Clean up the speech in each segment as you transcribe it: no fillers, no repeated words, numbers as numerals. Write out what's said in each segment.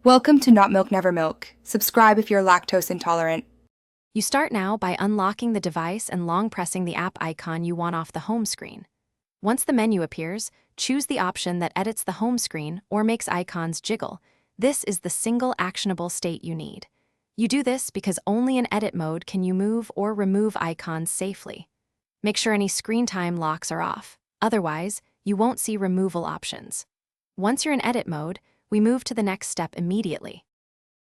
Welcome to Not Milk Never Milk. Subscribe if you're lactose intolerant. You start now by unlocking the device and long pressing the app icon you want off the home screen. Once the menu appears, choose the option that edits the home screen or makes icons jiggle. This is the single actionable state you need. You do this because only in edit mode can you move or remove icons safely. Make sure any screen time locks are off. Otherwise, you won't see removal options. Once you're in edit mode, we move to the next step immediately.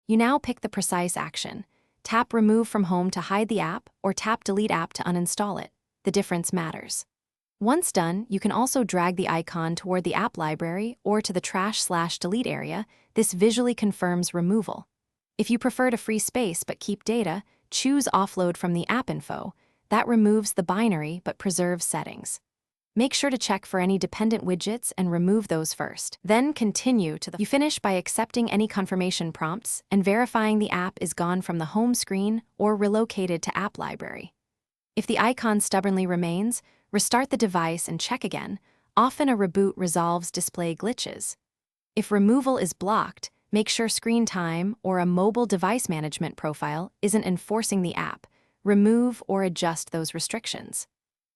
You now pick the precise action. Tap Remove from Home to hide the app, or tap Delete App to uninstall it. The difference matters. Once done, you can also drag the icon toward the app library or to the Trash/Delete area. This visually confirms removal. If you prefer to free space but keep data, choose Offload from the app info. That removes the binary but preserves settings. Make sure to check for any dependent widgets and remove those first. Then continue to You finish by accepting any confirmation prompts and verifying the app is gone from the home screen or relocated to app library. If the icon stubbornly remains, restart the device and check again. Often a reboot resolves display glitches. If removal is blocked, make sure screen time or a mobile device management profile isn't enforcing the app. Remove or adjust those restrictions.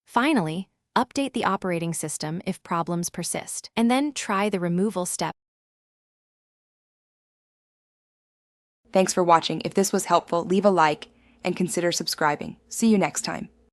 Finally, update the operating system if problems persist, and then try the removal step. Thanks for watching. If this was helpful, leave a like and consider subscribing. See you next time.